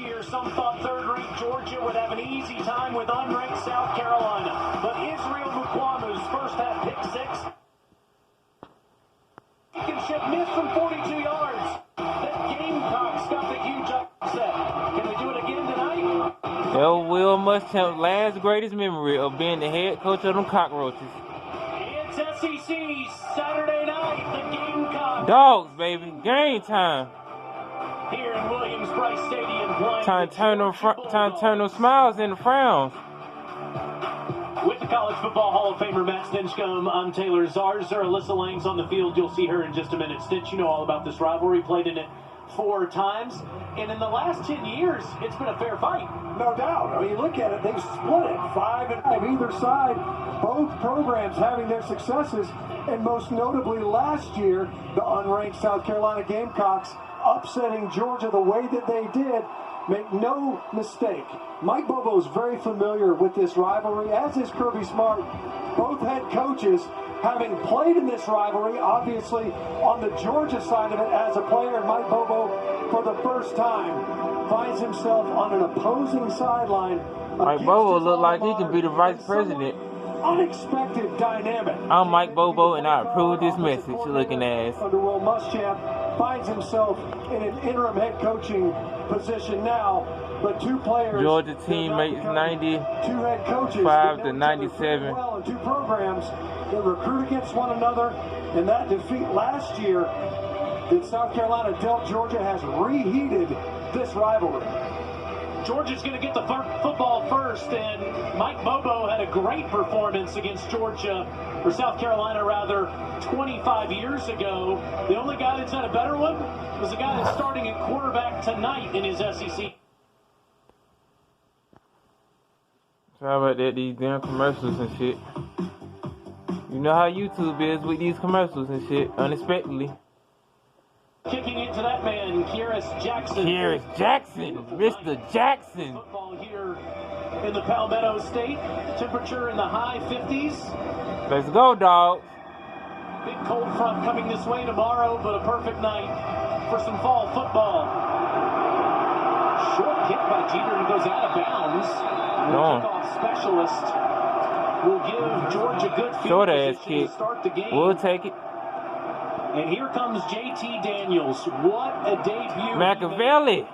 year, some thought third-rate Georgia would have an easy time with unranked South Carolina. But Israel Mukwamu's first-half pick-six. Championship missed from 42 yards. The Gamecocks got the huge upset. Can they do it again tonight? Will Muschamp's last greatest memory of being the head coach of them cockroaches. It's SEC Saturday night. The Gamecocks. Dogs, baby. Game time. Here in Williams-Brice Stadium playing. Time to turn those smiles into frowns. With the College Football Hall of Famer Matt Stinchcomb, I'm Taylor Zarzer. Alyssa Lang's on the field. You'll see her in just a minute. Stitch, you know all about this rivalry. Played in it 4 times. And in the last 10 years, it's been a fair fight. No doubt. I mean, look at it. They've split it 5 and 5 either side. Both programs having their successes. And most notably last year, the unranked South Carolina Gamecocks upsetting Georgia the way that they did. Make no mistake, Mike Bobo is very familiar with this rivalry, as is Kirby Smart. Both head coaches having played in this rivalry, obviously on the Georgia side of it as a player, and Mike Bobo, for the first time, finds himself on an opposing sideline. Mike Bobo look like he can be the vice president. Unexpected dynamic. I'm Mike Bobo, and I approve this message, looking ass. Under Will Muschamp finds himself in an interim head coaching position now, but 2 players. Georgia teammates 95 to 97. Well, in 2 programs that recruit against one another, and that defeat last year that South Carolina dealt Georgia has reheated this rivalry. Georgia's going to get the football first, and Mike Bobo had a great performance against Georgia, or South Carolina rather, 25 years ago. The only guy that's had a better one was the guy that's starting at quarterback tonight in his SEC. Sorry about that, these damn commercials and shit. You know how YouTube is with these commercials and shit, unexpectedly. Kicking into that man, Kyrus Jackson. Kyrus Jackson, Mr. Jackson. Football here in the Palmetto State. Temperature in the high 50s. Let's go, dogs. Big cold front coming this way tomorrow, but a perfect night for some fall football. Short kick by Jeter and goes out of bounds. The kickoff specialist will give Georgia good field short ass position kick. to start the game. We'll take it. And here comes JT Daniels. What a debut. Machiavelli.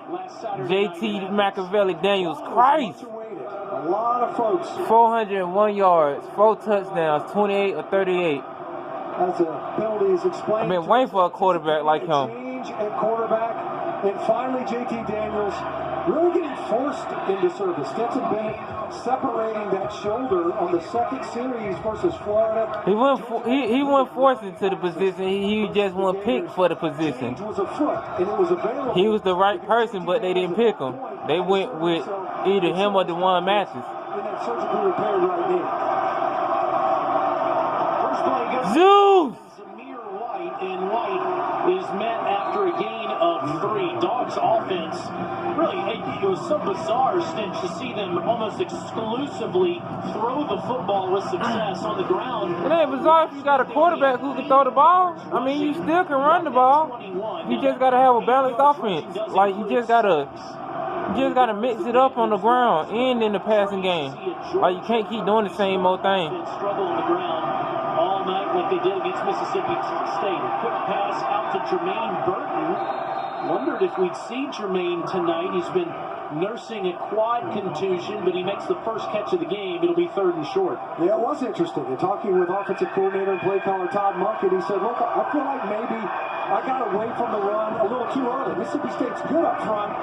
JT Machiavelli Daniels. Christ. A lot of folks. 401 yards, 4 touchdowns, 28 or 38. As a penalty is explained. I've been waiting for a quarterback like him. Change at quarterback. And finally, JT Daniels really getting forced into service. Stetson Bennett separating that shoulder on the second series versus Florida. He wasn't forced into the position. He just wasn't picked for the position. Was afoot, and it was available. He was the right person, but they didn't pick him. They went with either him or DeJuan Mathis. In that surgically repaired right knee. First play goes Zeus! Zamir White, and White is met after a gain of 3. Dogs offense, really, it was so bizarre, Stinch, to see them almost exclusively throw the football with success on the ground. It ain't bizarre if you got a quarterback who can throw the ball. I mean, you still can run the ball. You just got to have a balanced offense. Like, you just got to mix it up on the ground and in the passing game. Like, you can't keep doing the same old thing. Struggle on the ground all night like they did against Mississippi State. A quick pass out to Jermaine Burton. Wondered if we'd see Jermaine tonight. He's been nursing a quad contusion, but he makes the first catch of the game. It'll be 3rd and short. Yeah, it was interesting. And talking with offensive coordinator and play caller Todd Monk, and he said, look, I feel like maybe I got away from the run a little too early. Mississippi State's good up front,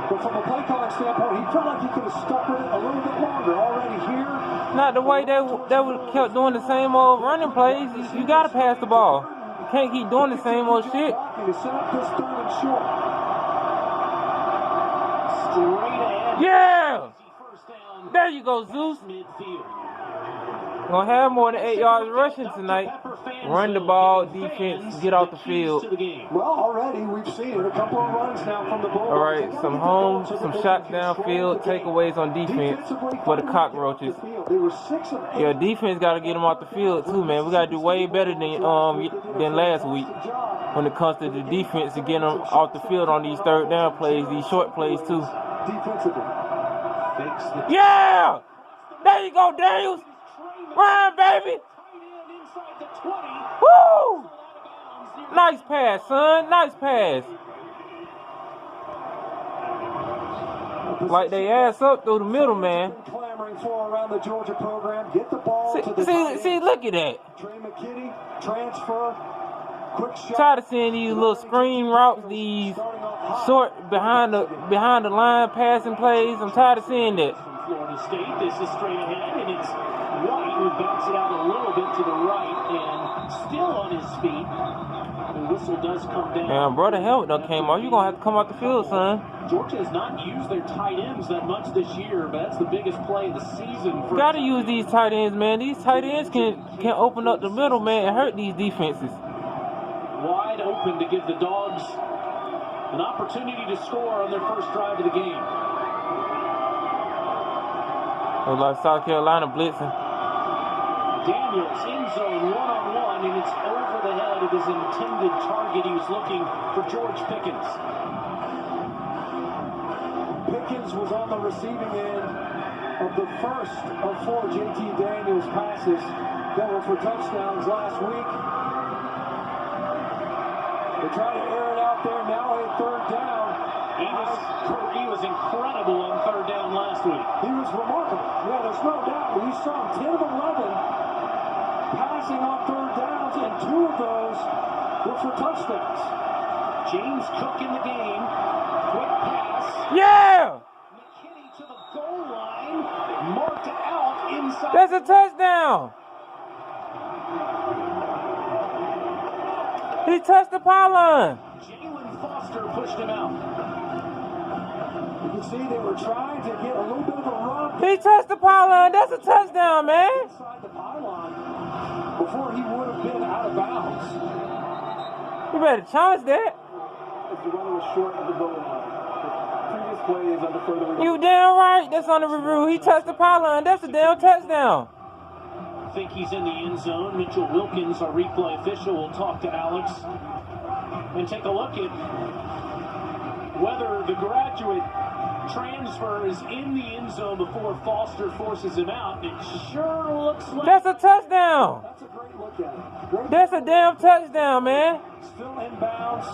but from a play calling standpoint, he felt like he could have stuck with it a little bit longer. Already here. Not the way they would kept doing the same old running plays. You got to pass the ball. You can't keep doing the same old shit. To set up this 3rd and short. Straight ahead. Yeah! First down. There you go, Zeus. Midfield. Gonna have more than 8 yards rushing tonight. Run the ball, defense, get off the field. Well, already we've seen it. A couple of runs now from the ball. All right, some shots downfield, takeaways on defense for the cockroaches. Yeah, defense got to get them off the field too, man. We got to do way better than last week when it comes to the defense to get them off the field on these 3rd down plays, these short plays too. defensively. Yeah! There you go, Daniels. Run, baby. Woo! Nice pass, son. Nice pass. Like they ass up through the middle, man. Clamoring for around the Georgia program. Get the ball to the see, look at that. Trey McKinney, transfer, quick shot. Tired of seeing these little screen routes, these short behind the line passing plays. I'm tired of seeing that. Florida State, this is straight ahead, and it's White who backs it out a little bit to the right, and still on his feet. The whistle does come down. Man, brother, helmet done came off. You gonna have to come out the field, son. Georgia has not used their tight ends that much this year, but that's the biggest play of the season. Gotta use these tight ends, man. These tight ends can open up the middle, man, and hurt these defenses. Wide open to give the Dogs an opportunity to score on their first drive of the game. Looks like South Carolina blitzing. Daniels in zone one-on-one, and it's over the head of his intended target. He was looking for George Pickens. Pickens was on the receiving end of the first of 4 JT Daniels passes that were for touchdowns last week. They try to air it out there now at third down. He was incredible on third down last week. He was remarkable. Yeah, there's no doubt. We saw him 10 of 11 passing on third downs, and 2 of those were for touchdowns. James Cook in the game. Quick pass. Yeah! McKinney to the goal line. Marked out inside. That's a touchdown. He touched the pylon. Jalen Foster pushed him out. You can see they were trying to get a little bit of a run. He touched the pylon. That's a touchdown, man. Inside the pylon before he would have been out of bounds. You better challenge that. If the runner was short of the goal line. The previous play is under further review. You damn right. That's on the review. He touched the pylon. That's a damn touchdown. I think he's in the end zone. Mitchell Wilkins, our replay official, will talk to Alex and take a look at whether the graduate transfer is in the end zone before Foster forces him out. It sure looks like That's a touchdown. That's a great look at it. That's a damn touchdown, man. Still inbounds.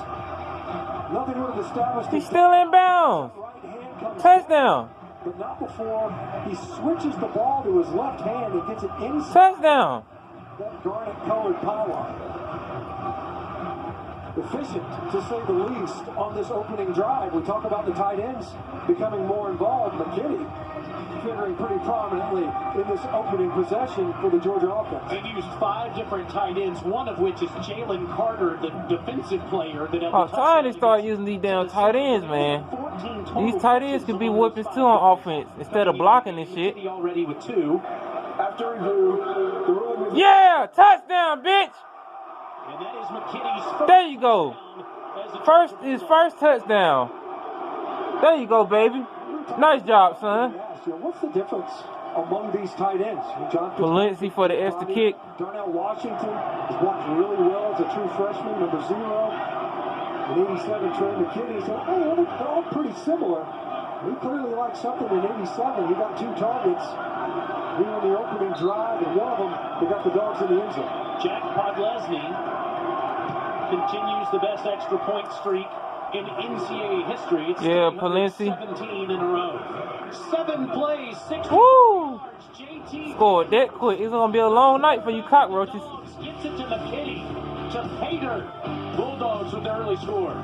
Nothing would have established. He's still inbounds. Right hand comes Touchdown. but not before he switches the ball to his left hand and gets it inside Touchdown. that garnet-colored pylon. Efficient, to say the least, on this opening drive. We talk about the tight ends becoming more involved. McKinney figuring pretty prominently in this opening possession for the Georgia offense. They've used 5 different tight ends, one of which is Jalen Carter, the defensive player. Oh, time to start using these damn tight ends, man. These tight ends could be weapons too on offense instead of blocking this shit. Already with 2. After review, the ruling is... Yeah, touchdown, bitch. And that is McKinney's first. There you go. His first touchdown. There you go, baby. Nice job, son. What's the difference among these tight ends? John Valencia for the extra kick. Darnell Washington has blocked really well as a true freshman, number 0. And 87, Trey McKinney. So, hey, they're all pretty similar. He clearly likes something in 87. He got 2 targets here in the opening drive, and one of them, they got the Dogs in the end zone. Jack Podlesny continues the best extra point streak in NCAA history. It's Palencia. 17 in a row. 7 plays, 6 Woo! yards. JT Scored that quick. It's gonna be a long night for you cockroaches. gets it to McKinney, to Pater. Bulldogs with the early score.